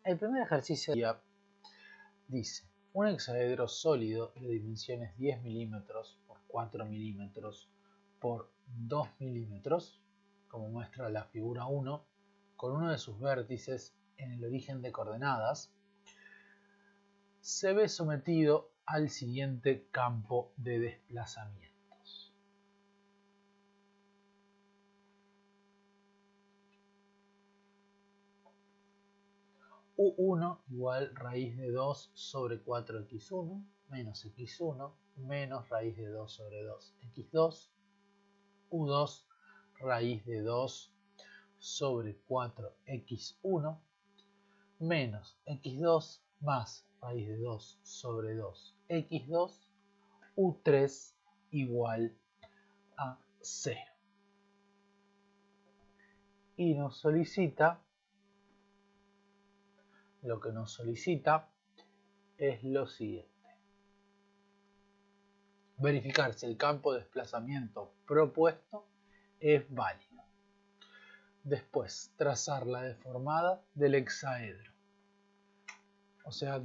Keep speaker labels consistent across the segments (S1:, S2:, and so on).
S1: El primer ejercicio dice, un hexaedro sólido de dimensiones 10 milímetros por 4 milímetros por 2 milímetros, como muestra la figura 1, con uno de sus vértices en el origen de coordenadas, se ve sometido al siguiente campo de desplazamientos. U1 igual raíz de 2 sobre 4x1 menos x1 menos raíz de 2 sobre 2x2. U2 raíz de 2 sobre 4x1 menos x2 más raíz de 2 sobre 2x2. U3 igual a 0. Y nos solicita, lo que nos solicita es lo siguiente. Verificar si el campo de desplazamiento propuesto es válido. Después, trazar la deformada del hexaedro. O sea,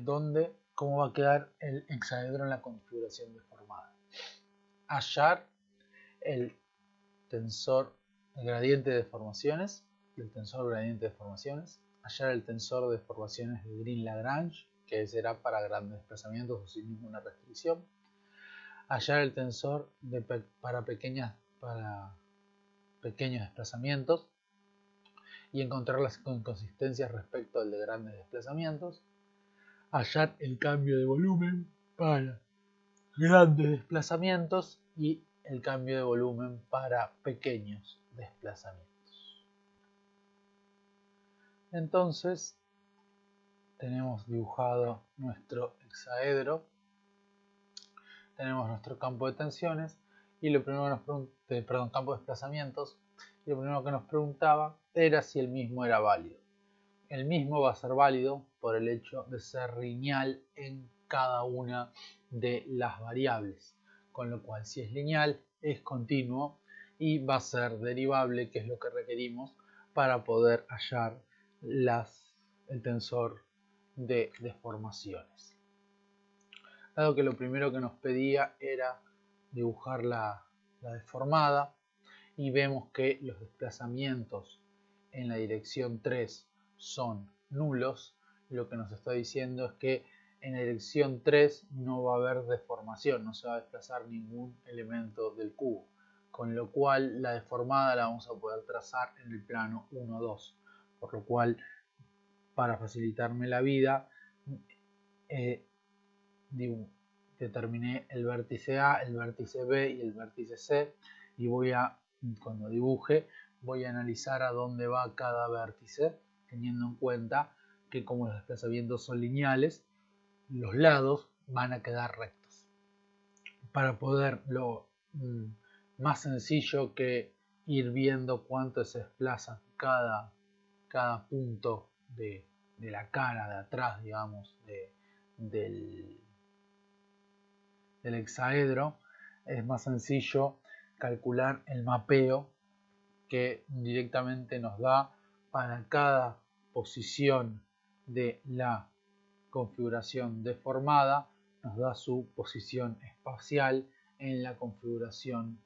S1: cómo va a quedar el hexaedro en la configuración deformada. Hallar el gradiente de deformaciones, hallar el tensor de deformaciones de Green-Lagrange, que será para grandes desplazamientos o sin ninguna restricción. Hallar el tensor para pequeños desplazamientos y encontrar las inconsistencias respecto al de grandes desplazamientos. Hallar el cambio de volumen para grandes desplazamientos y el cambio de volumen para pequeños desplazamientos. Entonces, tenemos dibujado nuestro hexaedro, tenemos nuestro campo de tensiones y lo primero que campo de desplazamientos, y lo primero que nos preguntaba era si el mismo era válido. El mismo va a ser válido por el hecho de ser lineal en cada una de las variables, con lo cual si es lineal es continuo y va a ser derivable, que es lo que requerimos para poder hallar el tensor de deformaciones. Dado que lo primero que nos pedía era dibujar la deformada y vemos que los desplazamientos en la dirección 3 son nulos, lo que nos está diciendo es que en la dirección 3 no va a haber deformación, no se va a desplazar ningún elemento del cubo, con lo cual la deformada la vamos a poder trazar en el plano 1, 2, por lo cual, para facilitarme la vida, determiné el vértice A, el vértice B y el vértice C, y cuando dibuje voy a analizar a dónde va cada vértice, teniendo en cuenta que como los desplazamientos son lineales, los lados van a quedar rectos. Para poder lo más sencillo que ir viendo cuánto se desplaza cada punto de la cara de atrás, digamos, del hexaedro, es más sencillo calcular el mapeo que directamente nos da para cada posición de la configuración deformada, nos da su posición espacial en la configuración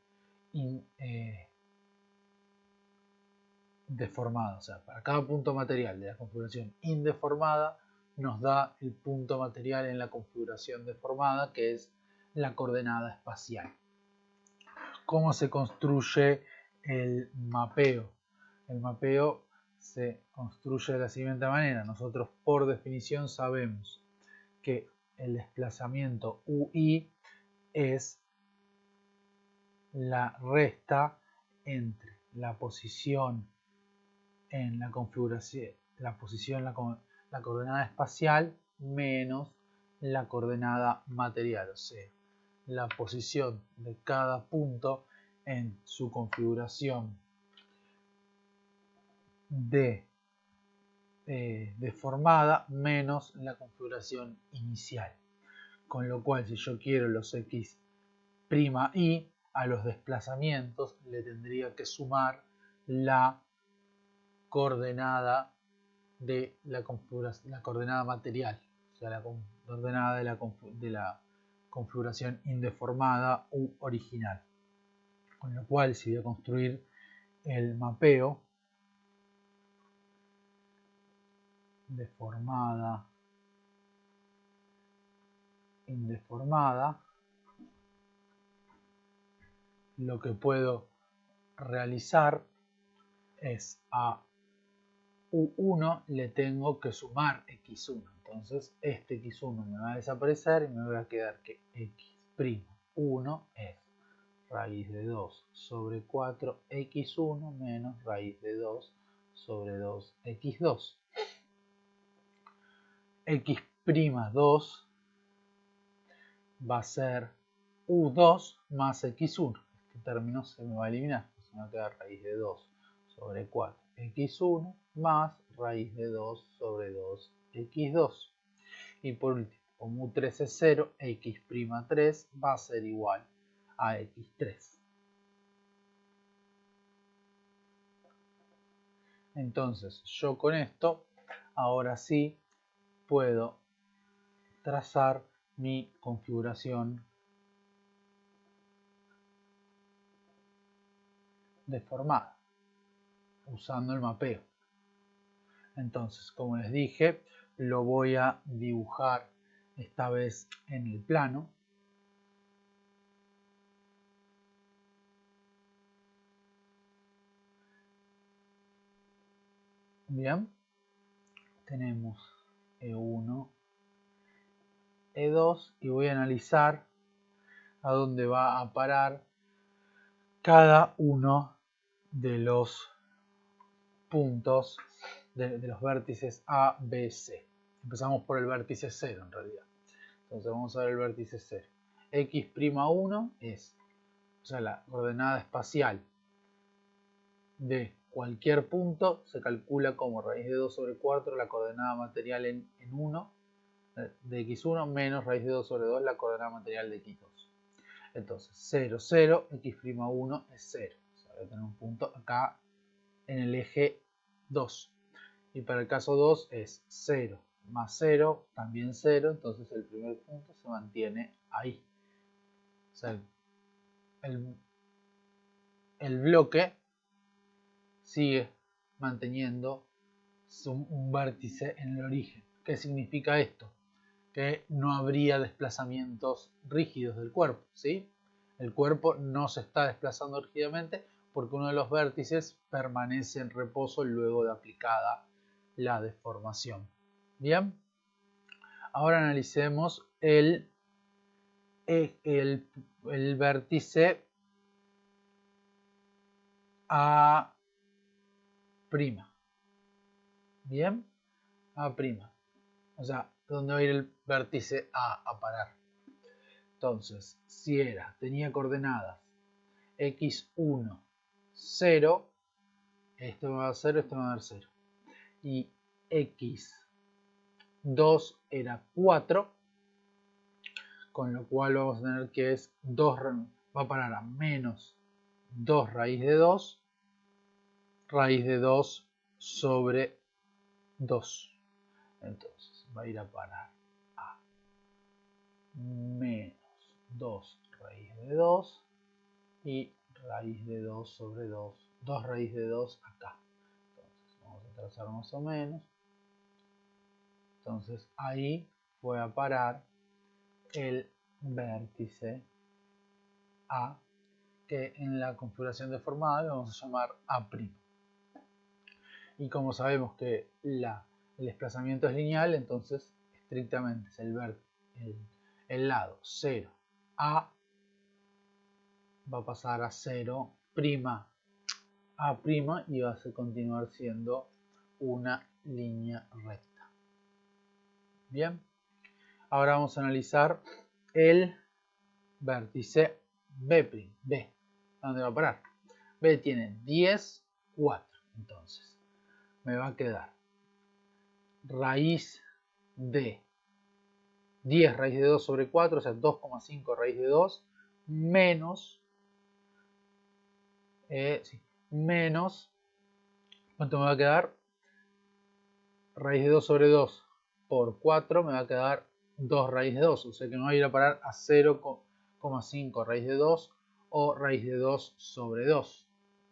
S1: deformada. O sea, para cada punto material de la configuración indeformada nos da el punto material en la configuración deformada, que es la coordenada espacial. ¿Cómo se construye el mapeo? El mapeo se construye de la siguiente manera. Nosotros por definición sabemos que el desplazamiento UI es la resta entre la posición en la configuración, la coordenada espacial menos la coordenada material, o sea, la posición de cada punto en su configuración deformada menos la configuración inicial. Con lo cual, si yo quiero los x' y a los desplazamientos le tendría que sumar la coordenada de la configuración, la coordenada material, o sea, la coordenada de la configuración indeformada u original. Con lo cual, si voy a construir el mapeo deformada, indeformada, lo que puedo realizar es a U1 le tengo que sumar x1. Entonces este x1 me va a desaparecer y me va a quedar que x'1 es raíz de 2 sobre 4 x1 menos raíz de 2 sobre 2 x2. x'2 va a ser u2 más x1. Este término se me va a eliminar. Se me va a quedar raíz de 2 sobre 4 x1 más raíz de 2 sobre 2 x2. Y por último, como u3 es 0, x'3 va a ser igual a x3. Entonces yo con esto ahora sí puedo trazar mi configuración deformada usando el mapeo. Entonces, como les dije, lo voy a dibujar esta vez en el plano. Bien, tenemos E1, E2 y voy a analizar a dónde va a parar cada uno de los puntos de los vértices A, B, C. Empezamos por el vértice 0 en realidad. Entonces vamos a ver el vértice 0. X'1 es, o sea, la coordenada espacial de cualquier punto se calcula como raíz de 2 sobre 4 la coordenada material en 1 de x1 menos raíz de 2 sobre 2 la coordenada material de x2. Entonces 0, 0, x'1 es 0. O sea, voy a tener un punto acá en el eje 2. Y para el caso 2 es 0 más 0, también 0. Entonces el primer punto se mantiene ahí. O sea, el bloque sigue manteniendo un vértice en el origen. ¿Qué significa esto? Que no habría desplazamientos rígidos del cuerpo, ¿sí? El cuerpo no se está desplazando rígidamente porque uno de los vértices permanece en reposo luego de aplicada la deformación. Bien, ahora analicemos el vértice A'. Bien, A'. O sea, ¿dónde va a ir el vértice A parar? Entonces, si tenía coordenadas x1, 0, esto me va a dar 0, esto me va a dar 0. Y x2 era 4, con lo cual vamos a tener que es 2, va a parar a menos 2 raíz de 2 sobre 2. Entonces va a ir a parar a menos 2 raíz de 2 y raíz de 2 sobre 2. 2 raíz de 2 acá. Entonces vamos a trazar más o menos. Entonces ahí fue a parar el vértice A, que en la configuración deformada lo vamos a llamar A'. Y como sabemos que el desplazamiento es lineal, entonces estrictamente es el lado 0 A va a pasar a 0 A' y va a continuar siendo una línea recta. Bien, ahora vamos a analizar el vértice B'. ¿Dónde va a parar? B tiene 10, 4. Entonces me va a quedar raíz de 10 raíz de 2 sobre 4, o sea 2,5 raíz de 2, menos, ¿cuánto me va a quedar? raíz de 2 sobre 2 por 4 me va a quedar 2 raíz de 2. O sea que me va a ir a parar a 0,5 raíz de 2 o raíz de 2 sobre 2.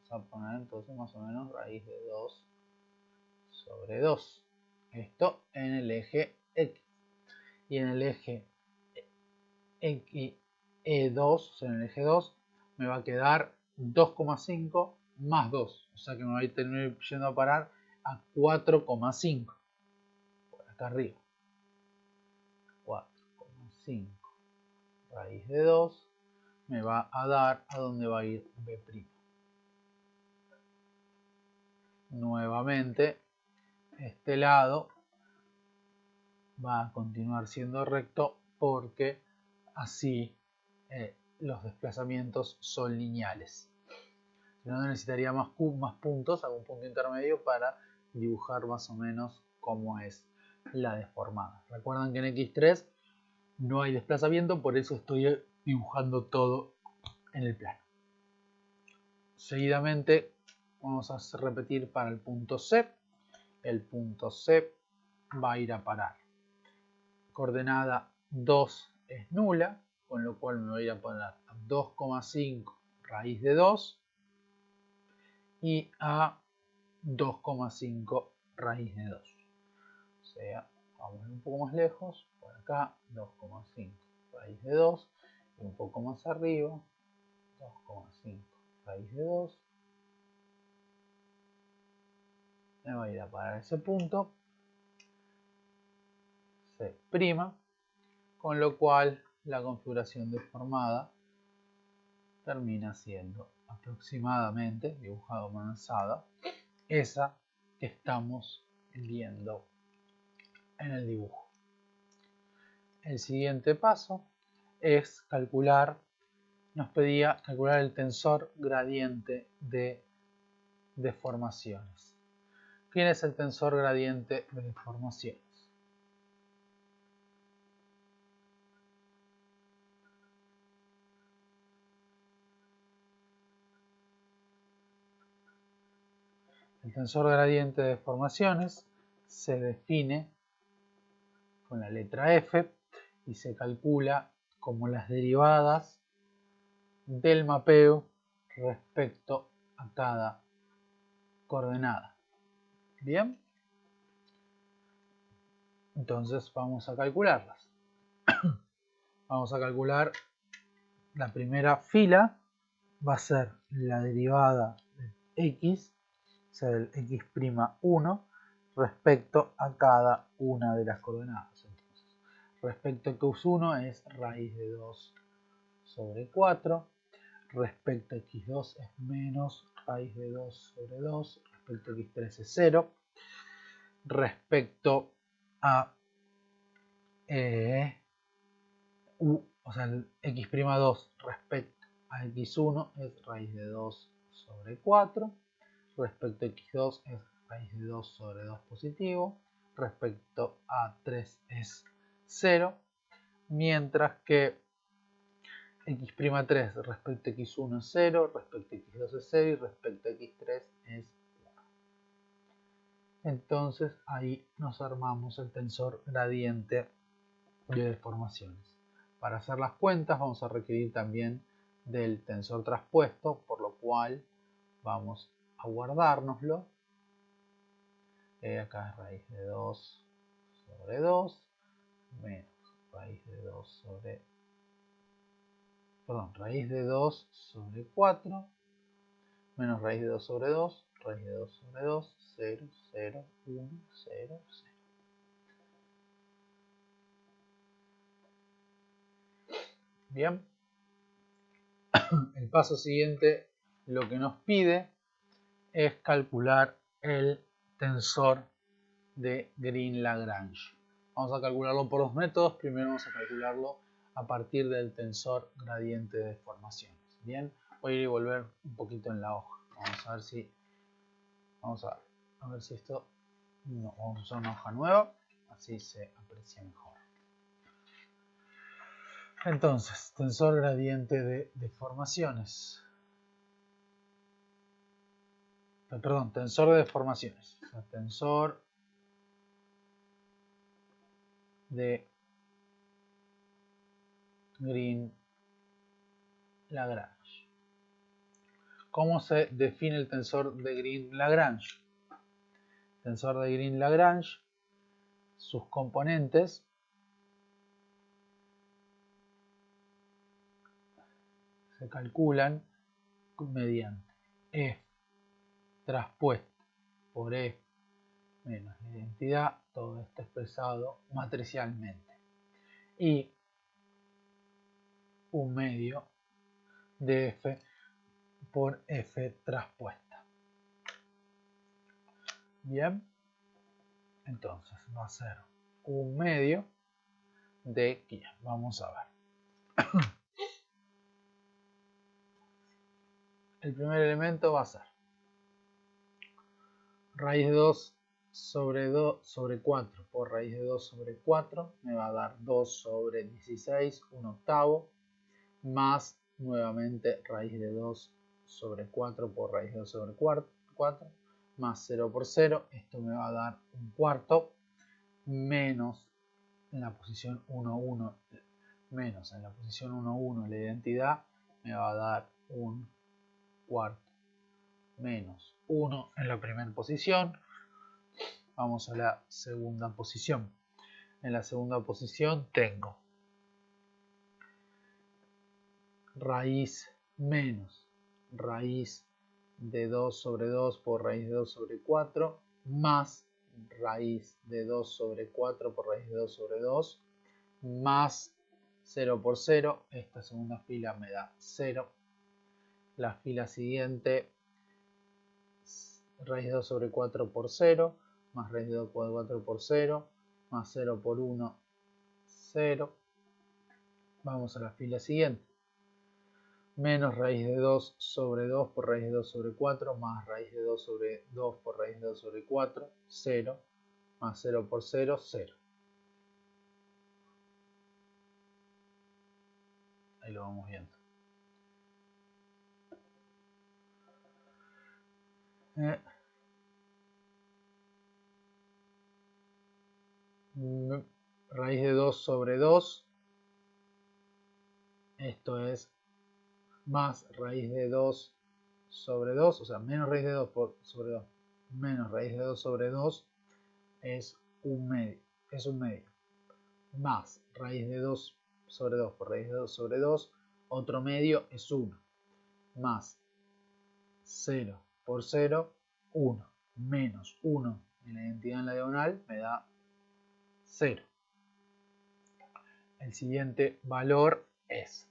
S1: Vamos a poner entonces más o menos raíz de 2 sobre 2. Esto en el eje X. Y en el eje E2, o sea, en el eje 2, me va a quedar 2,5 más 2. O sea que me va a ir yendo a parar a 4,5. Por acá arriba. 4,5 raíz de 2 me va a dar a dónde va a ir B'. Nuevamente, este lado va a continuar siendo recto porque así los desplazamientos son lineales. Si no, necesitaría más puntos, algún punto intermedio para dibujar más o menos cómo es la deformada. Recuerden que en X3 no hay desplazamiento, por eso estoy dibujando todo en el plano. Seguidamente vamos a repetir para el punto C. El punto C va a ir a parar. Coordenada 2 es nula, con lo cual me voy a ir a poner a 2,5 raíz de 2 y a 2,5 raíz de 2. O sea, vamos un poco más lejos, por acá 2,5 raíz de 2 y un poco más arriba 2,5 raíz de 2. Me va a ir a parar ese punto, C', con lo cual la configuración deformada termina siendo aproximadamente, dibujado manzada, esa que estamos viendo en el dibujo. El siguiente paso es calcular, nos pedía calcular el tensor gradiente de deformaciones. ¿Quién es el tensor gradiente de deformaciones? El tensor gradiente de deformaciones se define con la letra F y se calcula como las derivadas del mapeo respecto a cada coordenada. Bien, entonces vamos a calcularlas. Vamos a calcular la primera fila, va a ser la derivada de x, o sea, del x'1 respecto a cada una de las coordenadas. Entonces, respecto a x1 es raíz de 2 sobre 4, respecto a x2 es menos raíz de 2 sobre 2, respecto a x3 es 0, respecto a o sea, el x'2 respecto a x1 es raíz de 2 sobre 4, respecto a x2 es raíz de 2 sobre 2 positivo, respecto a 3 es 0, mientras que x'3 respecto a x1 es 0, respecto a x2 es 0 y respecto a x3 es 1. Entonces ahí nos armamos el tensor gradiente de deformaciones. Para hacer las cuentas vamos a requerir también del tensor traspuesto, por lo cual vamos a guardárnoslo. Acá es raíz de 2 sobre 2 menos raíz de 2 sobre raíz de 2 sobre 4 menos raíz de 2 sobre 2, raíz de 2 sobre 2, 0, 0, 1, 0, 0. Bien, el paso siguiente lo que nos pide es calcular el tensor de Green-Lagrange. Vamos a calcularlo por dos métodos. Primero vamos a calcularlo a partir del tensor gradiente de deformaciones. Bien, voy a ir y volver un poquito en la hoja. Vamos a ver si esto, no, vamos a usar una hoja nueva, así se aprecia mejor. Entonces, tensor gradiente de deformaciones. Perdón, tensor de deformaciones. O sea, tensor de Green-Lagrange. ¿Cómo se define el tensor de Green-Lagrange? Tensor de Green-Lagrange, sus componentes se calculan mediante F traspuesta por F menos la identidad, todo esto expresado matricialmente, y un medio de F por F traspuesta. Bien, entonces va a ser un medio de ¿quién? Vamos a ver. El primer elemento va a ser raíz de 2 sobre 4 por raíz de 2 sobre 4 me va a dar 2 sobre 16, un octavo, más nuevamente raíz de 2 sobre 4 por raíz de 2 sobre 4, más 0 por 0, esto me va a dar un cuarto, menos en la posición 1, 1, menos en la posición 1, 1 la identidad me va a dar un cuarto, menos 1 en la primera posición. Vamos a la segunda posición. En la segunda posición tengo raíz menos raíz de 2 sobre 2 por raíz de 2 sobre 4 más raíz de 2 sobre 4 por raíz de 2 sobre 2 más 0 por 0. Esta segunda fila me da 0. La fila siguiente, raíz de 2 sobre 4 por 0, más raíz de 2 por 4 por 0, más 0 por 1, 0. Vamos a la fila siguiente. Menos raíz de 2 sobre 2 por raíz de 2 sobre 4, más raíz de 2 sobre 2 por raíz de 2 sobre 4, 0, más 0 por 0, 0. Ahí lo vamos viendo. Raíz de 2 sobre 2, esto es más raíz de 2 sobre 2, o sea, menos raíz de 2 sobre 2, menos raíz de 2 sobre 2 es un medio, más raíz de 2 sobre 2 por raíz de 2 sobre 2, otro medio es 1, más 0 por 0, 1, menos 1 en la identidad en la diagonal me da 0. El siguiente valor es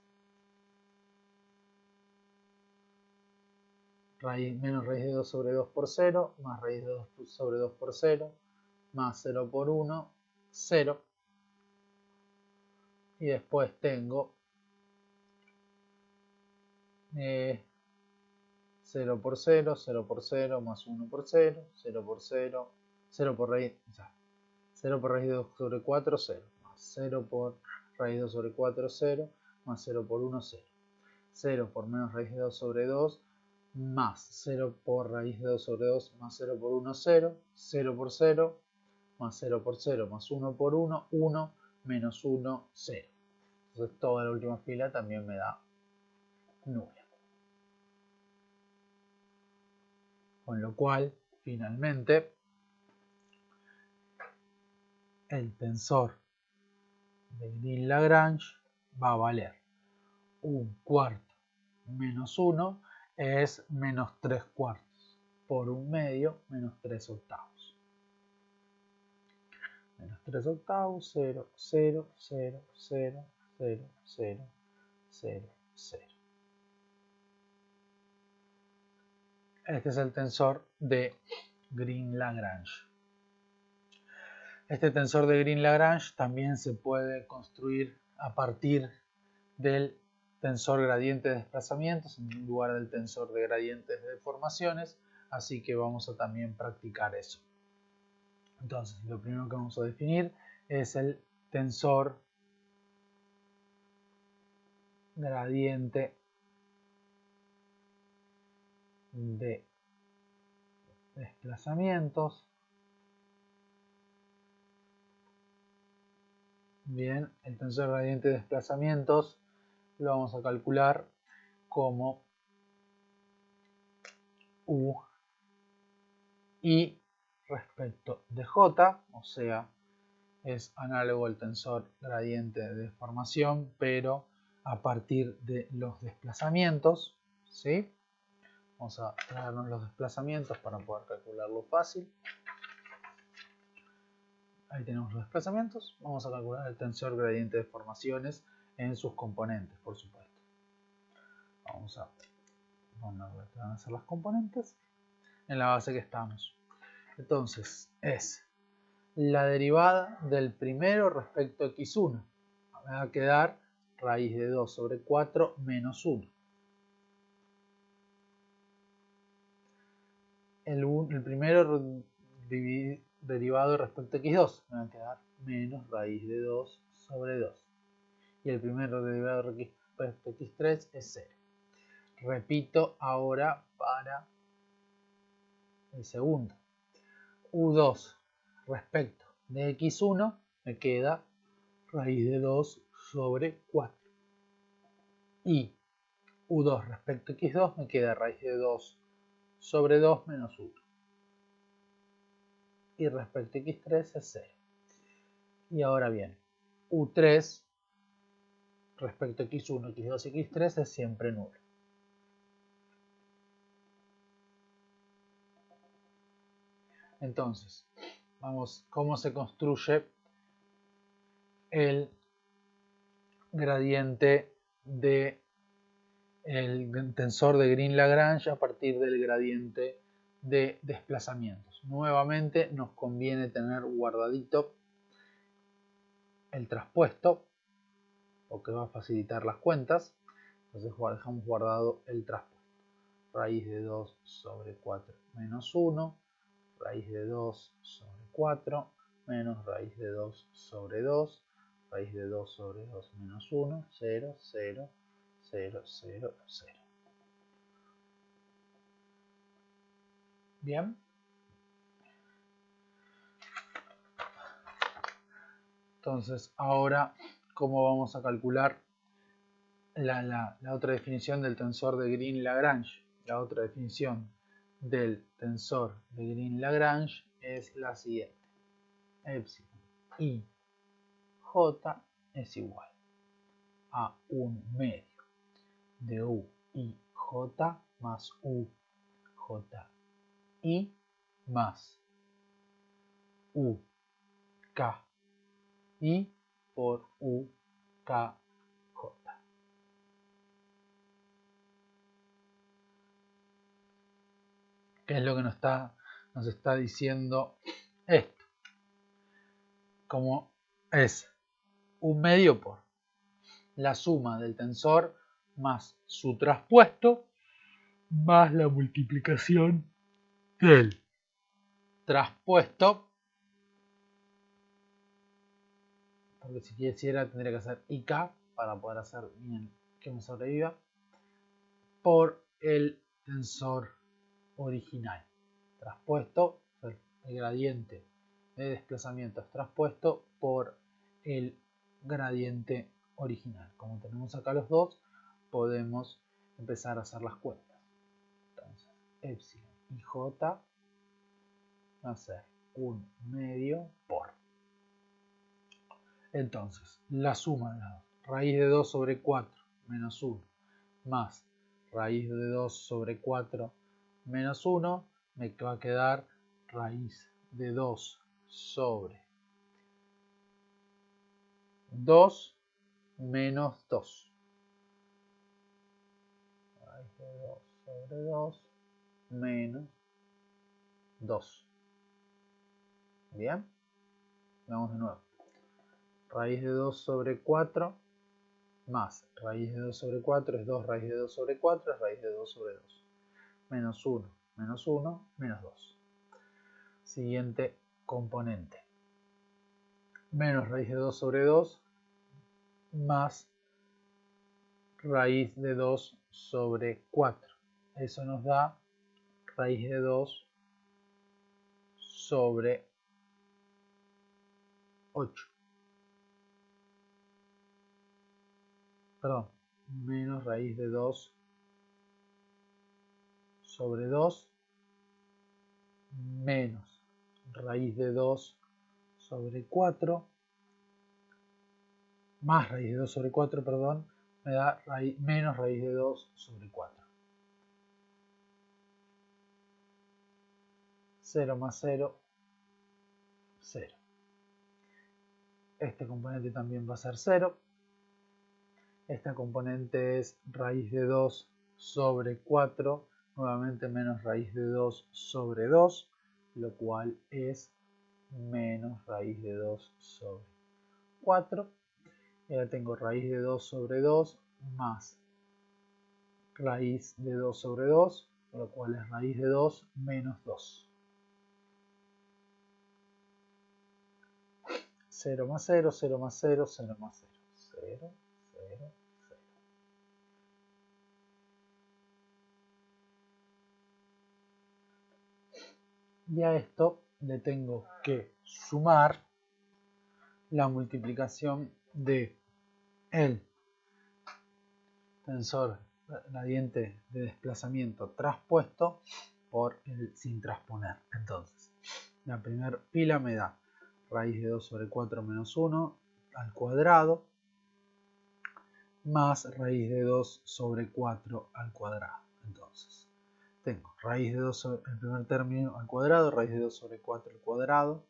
S1: menos raíz de 2 sobre 2 por 0, más raíz de 2 sobre 2 por 0, más 0 por 1, 0. Y después tengo 0 por 0, 0 por 0, más 1 por 0, 0 por 0, 0 por raíz, o sea, 0 por raíz de 2 sobre 4, 0, más 0 por raíz de 2 sobre 4, 0, más 0 por 1, 0. 0 por menos raíz de 2 sobre 2, más 0 por raíz de 2 sobre 2, más 0 por 1, 0, 0 por 0, más 0 por 0, más 1 por 1, 1, menos 1, 0. Entonces toda la última fila también me da nula. Con lo cual, finalmente, el tensor de Green-Lagrange va a valer un cuarto menos 1 es menos 3 cuartos por un medio menos 3 octavos. Menos 3 octavos, 0, 0, 0, 0, 0, 0, 0, 0. Este es el tensor de Green-Lagrange. Este tensor de Green-Lagrange también se puede construir a partir del tensor gradiente de desplazamientos en lugar del tensor de gradientes de deformaciones, así que vamos a también practicar eso. Entonces, lo primero que vamos a definir es el tensor gradiente de desplazamientos Bien, el tensor gradiente de desplazamientos lo vamos a calcular como U I respecto de J, o sea, es análogo al tensor gradiente de deformación, pero a partir de los desplazamientos, ¿sí? Vamos a traernos los desplazamientos para poder calcularlo fácil. Ahí tenemos los desplazamientos. Vamos a calcular el tensor gradiente de deformaciones en sus componentes, por supuesto. Vamos a poner que van a ser las componentes en la base que estamos. Entonces, es la derivada del primero respecto a x1. Me va a quedar raíz de 2 sobre 4 menos 1. El primero derivado respecto a x2 me va a quedar menos raíz de 2 sobre 2. Y el primero derivado respecto a x3 es 0. Repito ahora para el segundo. U2 respecto de x1 me queda raíz de 2 sobre 4. Y U2 respecto a x2 me queda raíz de 2 sobre 2 menos 1. Y respecto a x3 es 0. Y ahora bien, U3 respecto a x1, x2 y x3 es siempre nulo. Entonces, vamos, ¿cómo se construye el gradiente de el tensor de Green-Lagrange a partir del gradiente de desplazamientos? Nuevamente nos conviene tener guardadito el traspuesto, porque va a facilitar las cuentas. Entonces dejamos guardado el traspuesto. Raíz de 2 sobre 4 menos 1, raíz de 2 sobre 4, menos raíz de 2 sobre 2, raíz de 2 sobre 2 menos 1, 0, 0, 0, 0, 0. Bien. Entonces, ahora, ¿cómo vamos a calcular la otra definición del tensor de Green-Lagrange? La otra definición del tensor de Green-Lagrange es la siguiente. Epsilon I J es igual a un medio de U I J más U J I más U K I por U K J. ¿Qué es lo que nos está diciendo esto? Como es un medio por la suma del tensor más su traspuesto más la multiplicación del traspuesto, porque si quisiera tendría que hacer IK para poder hacer bien que me sobreviva, por el tensor original. Traspuesto, el gradiente de desplazamientos traspuesto por el gradiente original. Como tenemos acá los dos, podemos empezar a hacer las cuentas. Entonces, epsilon y j va a ser un medio por. Entonces, la suma de las dos, raíz de 2 sobre 4 menos 1 más raíz de 2 sobre 4 menos 1, me va a quedar raíz de 2 sobre 2 menos 2. Raíz de 2 sobre 2 menos 2. Bien, vamos de nuevo. Raíz de 2 sobre 4 más raíz de 2 sobre 4 es 2 raíz de 2 sobre 4 es raíz de 2 sobre 2. Menos 1, menos 1, menos 2. Siguiente componente. Menos raíz de 2 sobre 2 más raíz de 2 sobre 4. Eso nos da raíz de 2 sobre 8. perdón, menos raíz de 2 sobre 2 menos raíz de 2 sobre 4 más raíz de 2 sobre 4, perdón, me da menos raíz de 2 sobre 4. 0 más 0, 0. Este componente también va a ser 0. Esta componente es raíz de 2 sobre 4, nuevamente menos raíz de 2 sobre 2, lo cual es menos raíz de 2 sobre 4. Y ahora tengo raíz de 2 sobre 2 más raíz de 2 sobre 2, lo cual es raíz de 2 menos 2. 0 más 0, 0 más 0, 0 más 0. 0, 0, 0. Y a esto le tengo que sumar la multiplicación de el tensor gradiente de desplazamiento traspuesto por el sin trasponer. Entonces, la primera fila me da raíz de 2 sobre 4 menos 1 al cuadrado más raíz de 2 sobre 4 al cuadrado. Entonces, tengo raíz de 2 sobre el primer término al cuadrado, raíz de 2 sobre 4 al cuadrado,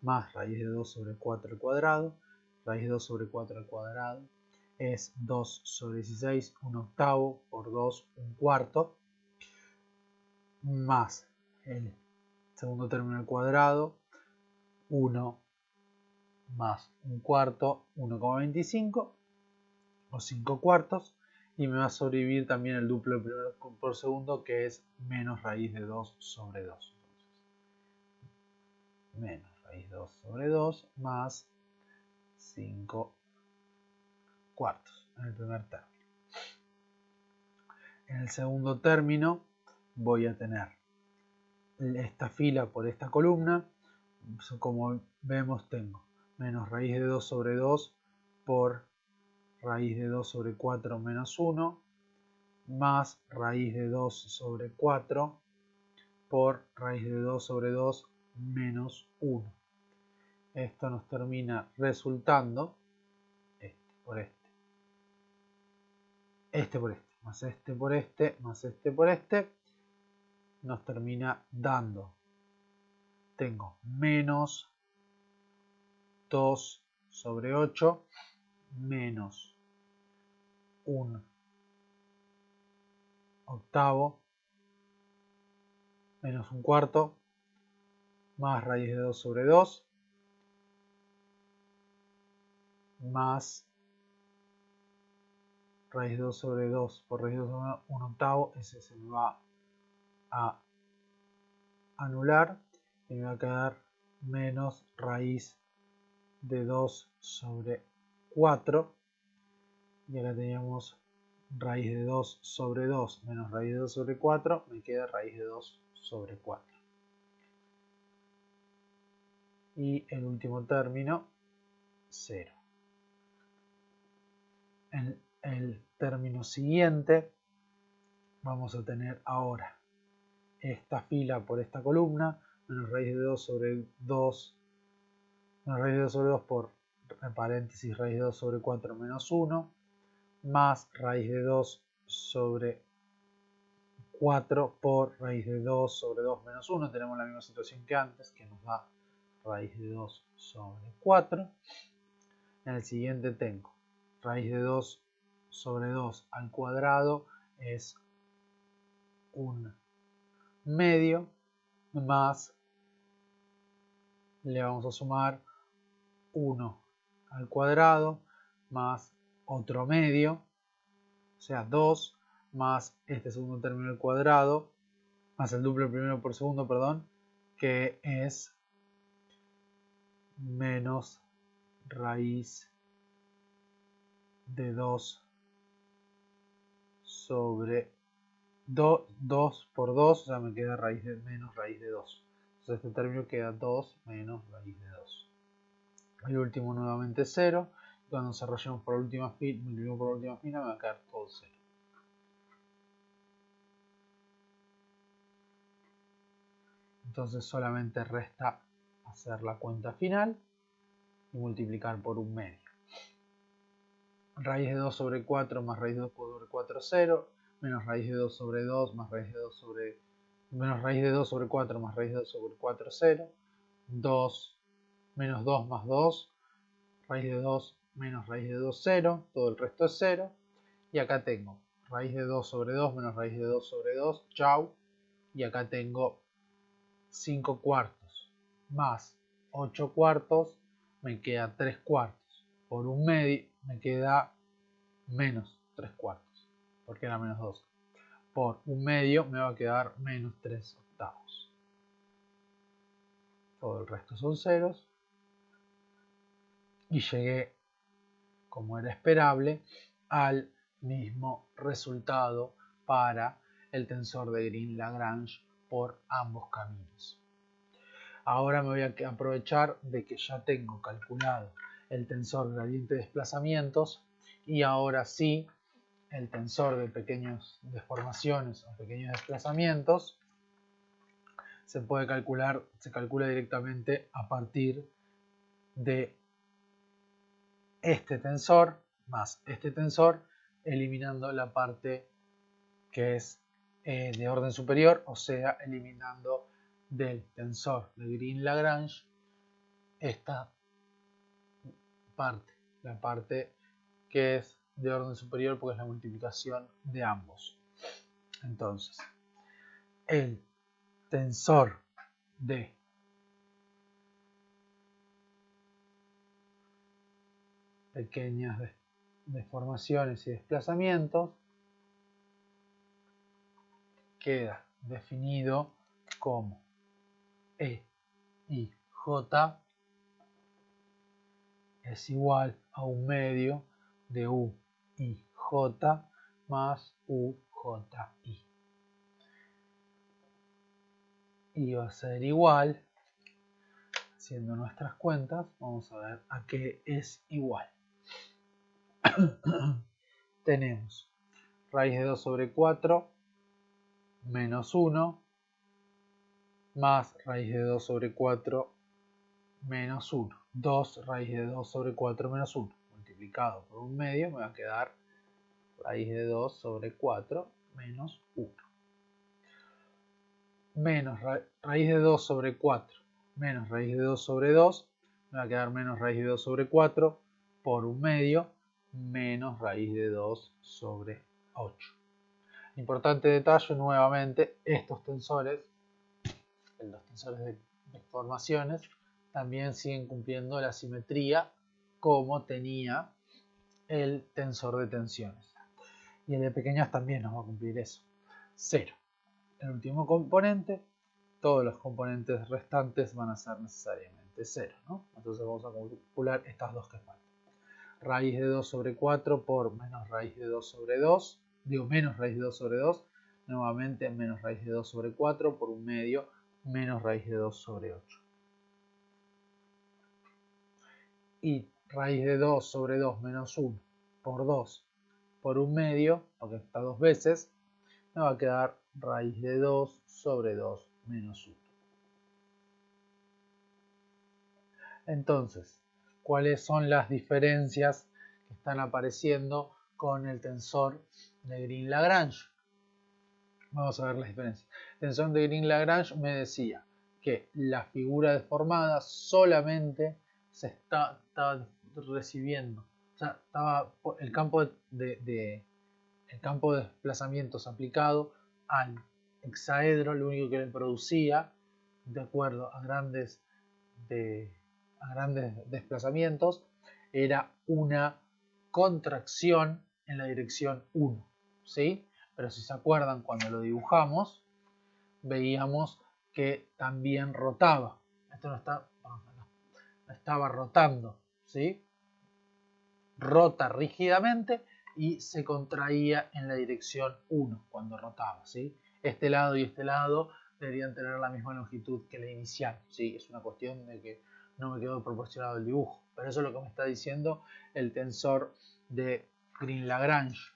S1: más raíz de 2 sobre 4 al cuadrado, raíz de 2 sobre 4 al cuadrado, es 2 sobre 16, 1 octavo, por 2, 1 cuarto, más el segundo término al cuadrado, 1 más 1 cuarto, 1,25, o 5 cuartos, y me va a sobrevivir también el duplo de primero por segundo, que es menos raíz de 2 sobre 2. Entonces, menos raíz de 2 sobre 2 más 5 cuartos en el primer término. En el segundo término voy a tener esta fila por esta columna. Como vemos, tengo menos raíz de 2 sobre 2 por raíz de 2 sobre 4 menos 1 más raíz de 2 sobre 4 por raíz de 2 sobre 2 menos 1. Esto nos termina resultando este por este por este, más este por este, más este por este, nos termina dando, tengo menos 2 sobre 8 menos 1 octavo menos 1 cuarto más raíz de 2 sobre 2 más raíz de 2 sobre 2 por raíz de 2 sobre 1 octavo, ese se me va a anular y me va a quedar menos raíz de 2 sobre 4, y acá teníamos raíz de 2 sobre 2 menos raíz de 2 sobre 4, me queda raíz de 2 sobre 4. Y el último término, 0. En el término siguiente vamos a tener ahora esta fila por esta columna, menos raíz de 2 sobre 2, menos raíz de 2 sobre 2 por paréntesis raíz de 2 sobre 4 menos 1, más raíz de 2 sobre 4 por raíz de 2 sobre 2 menos 1. Tenemos la misma situación que antes, que nos da raíz de 2 sobre 4. En el siguiente tengo raíz de 2 sobre 2 al cuadrado es 1 medio, más le vamos a sumar 1 al cuadrado más otro medio, o sea 2 más este segundo término al cuadrado más el duplo primero por segundo, perdón, que es menos raíz de 2 sobre 2 por 2, o sea, me queda menos raíz de 2. Entonces este término queda 2 menos raíz de 2. El último nuevamente 0, cuando desarrollemos por la última fila, multiplicamos por la última fila, me va a quedar todo 0. Entonces solamente resta hacer la cuenta final y multiplicar por 1/2. Raíz de 2 sobre 4 más raíz de 2 sobre 4, 0. Menos raíz de 2 sobre 2 más raíz de 2 sobre... Menos raíz de 2 sobre 4 más raíz de 2 sobre 4, 0. 2 menos 2 más 2. Raíz de 2 menos raíz de 2, 0. Todo el resto es 0. Y acá tengo raíz de 2 sobre 2 menos raíz de 2 sobre 2. Chau. Y acá tengo 5 cuartos más 8 cuartos. Me queda 3 cuartos. Por 1/2 me queda menos 3 cuartos. Porque era menos 2. Por 1/2 me va a quedar menos 3 octavos. Todo el resto son ceros. Y llegué, como era esperable, al mismo resultado para el tensor de Green-Lagrange por ambos caminos. Ahora me voy a aprovechar de que ya tengo calculado el tensor gradiente de desplazamientos y ahora sí el tensor de pequeñas deformaciones o pequeños desplazamientos se calcula directamente a partir de este tensor más este tensor, eliminando la parte que es de orden superior, o sea, eliminando del tensor de Green-Lagrange esta parte, la parte que es de orden superior porque es la multiplicación de ambos. Entonces, el tensor de pequeñas deformaciones y desplazamientos queda definido como E y J es igual a 1/2 de U y J más UJI. Y va a ser igual, haciendo nuestras cuentas, vamos a ver a qué es igual. Tenemos raíz de 2 sobre 4 menos 1 más raíz de 2 sobre 4 menos 1. 2 raíz de 2 sobre 4 menos 1. Multiplicado por 1/2 me va a quedar raíz de 2 sobre 4 menos 1. Menos raíz de 2 sobre 4 menos raíz de 2 sobre 2 me va a quedar menos raíz de 2 sobre 4 por 1/2 menos raíz de 2 sobre 8. Importante detalle nuevamente, estos tensores, los tensores de deformaciones, también siguen cumpliendo la simetría como tenía el tensor de tensiones. Y el de pequeñas también nos va a cumplir eso. 0. El último componente, todos los componentes restantes van a ser necesariamente 0, ¿no? Entonces vamos a calcular estas dos que faltan. Raíz de 2 sobre 4 por menos raíz de 2 sobre 2, digo menos raíz de 2 sobre 2, nuevamente menos raíz de 2 sobre 4 por 1/2 menos raíz de 2 sobre 8. Y raíz de 2 sobre 2 menos 1 por 2 por 1/2, porque está dos veces, me va a quedar raíz de 2 sobre 2 menos 1. Entonces, ¿cuáles son las diferencias que están apareciendo con el tensor de Green-Lagrange? Vamos a ver las diferencias. El tensor de Green-Lagrange me decía que la figura deformada solamente se estaba recibiendo, o sea, estaba el campo de desplazamientos aplicado al hexaedro, lo único que le producía, de acuerdo a grandes desplazamientos, era una contracción en la dirección 1, ¿sí? Pero si se acuerdan, cuando lo dibujamos, veíamos que también rotaba. Esto no estaba rotando, ¿sí? Rota rígidamente y se contraía en la dirección 1 cuando rotaba, ¿sí? Este lado y este lado deberían tener la misma longitud que la inicial, ¿sí? Es una cuestión de que no me quedó proporcionado el dibujo, Pero eso es lo que me está diciendo el tensor de Green-Lagrange.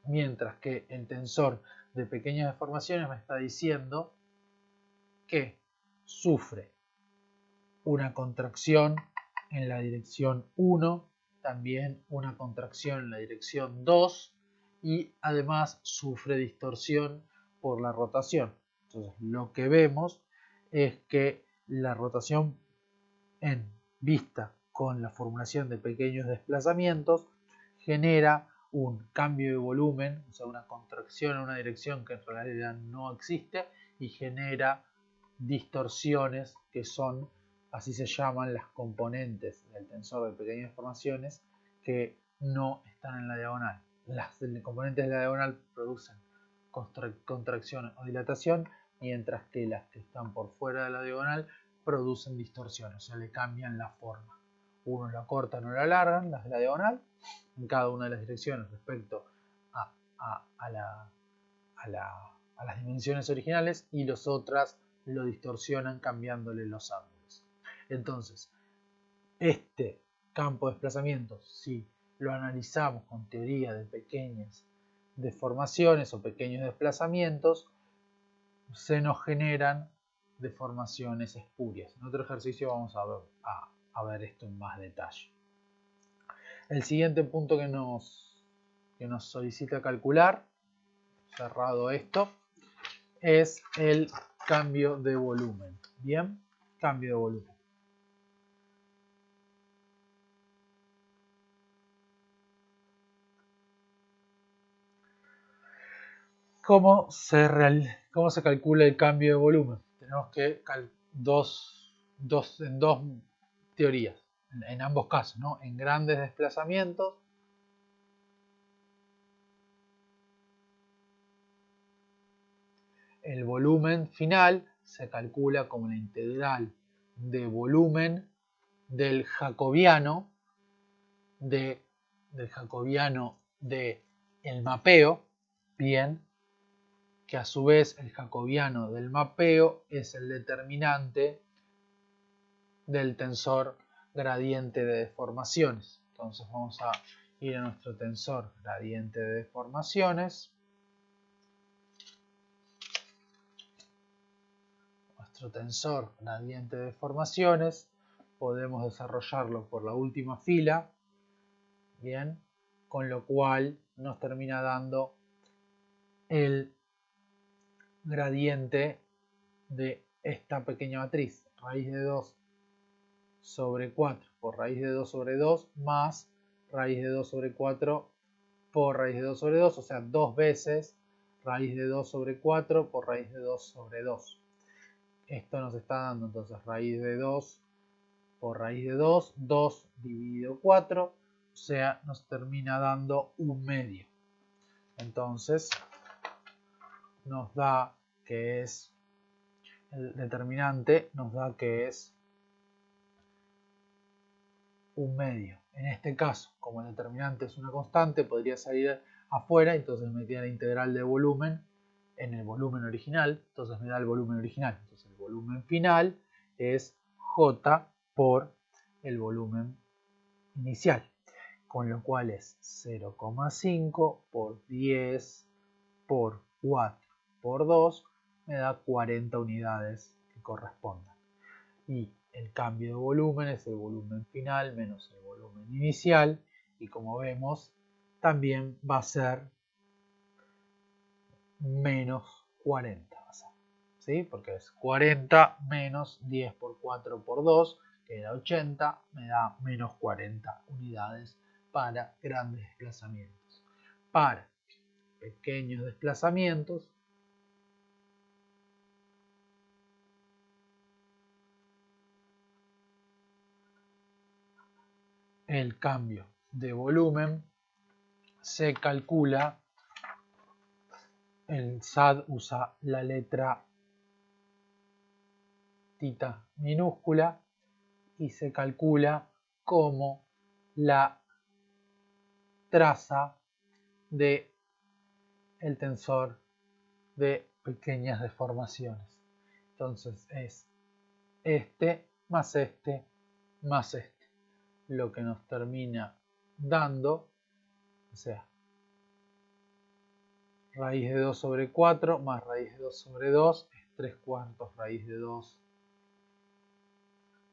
S1: Mientras que el tensor de pequeñas deformaciones me está diciendo que sufre una contracción en la dirección 1, también una contracción en la dirección 2 y además sufre distorsión por la rotación. Entonces lo que vemos es que la rotación en vista con la formulación de pequeños desplazamientos genera un cambio de volumen, o sea, una contracción en una dirección que en realidad no existe y genera distorsiones que son, así se llaman, las componentes del tensor de pequeñas deformaciones que no están en la diagonal. Las componentes de la diagonal producen contracción o dilatación, mientras que las que están por fuera de la diagonal producen distorsión, o sea, le cambian la forma. Uno la cortan o la alargan, las de la diagonal, en cada una de las direcciones respecto a las dimensiones originales, y los otras lo distorsionan cambiándole los ángulos. Entonces, este campo de desplazamientos, si lo analizamos con teoría de pequeñas deformaciones o pequeños desplazamientos, se nos generan deformaciones espurias. En otro ejercicio vamos a ver esto en más detalle. El siguiente punto que nos solicita calcular, cerrado esto, es el cambio de volumen. Bien, cambio de volumen. ¿Cómo se calcula el cambio de volumen? Tenemos que dos teorías, en ambos casos, ¿no? En grandes desplazamientos, el volumen final se calcula como la integral de volumen del jacobiano del mapeo, bien, que a su vez el jacobiano del mapeo es el determinante del tensor gradiente de deformaciones. Entonces vamos a ir a nuestro tensor gradiente de deformaciones. Nuestro tensor gradiente de deformaciones podemos desarrollarlo por la última fila, bien, con lo cual nos termina dando el gradiente de esta pequeña matriz, raíz de 2 sobre 4 por raíz de 2 sobre 2 más raíz de 2 sobre 4 por raíz de 2 sobre 2, o sea, dos veces raíz de 2 sobre 4 por raíz de 2 sobre 2. Esto nos está dando entonces raíz de 2 por raíz de 2, 2 dividido 4, o sea, nos termina dando un medio. Entonces, nos da que es, el determinante nos da que es un medio. En este caso, como el determinante es una constante, podría salir afuera, entonces me queda la integral de volumen en el volumen original, entonces me da el volumen original. Entonces el volumen final es J por el volumen inicial, con lo cual es 0,5 por 10 por 4 por 2, me da 40 unidades que correspondan. Y el cambio de volumen es el volumen final menos el volumen inicial, y como vemos también va a ser menos 40, va a ser, ¿sí? Porque es 40 menos 10 por 4 por 2, que da 80, me da menos 40 unidades para grandes desplazamientos. Para pequeños desplazamientos, el cambio de volumen se calcula, el SAD usa la letra tita minúscula y se calcula como la traza de el tensor de pequeñas deformaciones. Entonces es este más este más este. lo que nos termina dando, o sea, raíz de 2 sobre 4 más raíz de 2 sobre 2 es 3 cuartos raíz de 2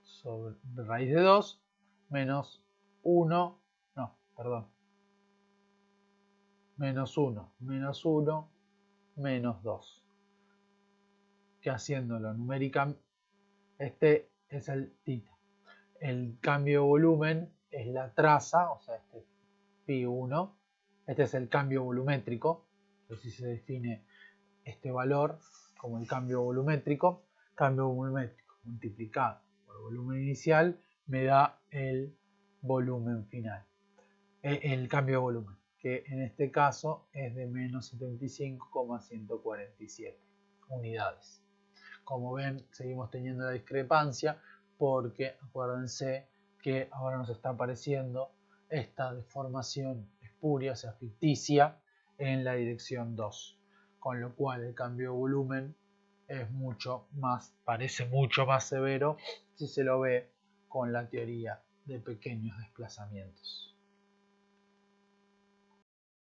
S1: sobre raíz de 2 menos 1, no, perdón, menos 1, menos 1, menos 2. Que haciéndolo numéricamente, este es el tita. El cambio de volumen es la traza, o sea, este Pi1. Este es el cambio volumétrico, así se define este valor como el cambio volumétrico. Cambio volumétrico multiplicado por volumen inicial me da el volumen final, el cambio de volumen, que en este caso es de menos 75,147 unidades. Como ven, seguimos teniendo la discrepancia porque acuérdense que ahora nos está apareciendo esta deformación espuria, o sea, ficticia, en la dirección 2, con lo cual el cambio de volumen es parece mucho más severo si se lo ve con la teoría de pequeños desplazamientos.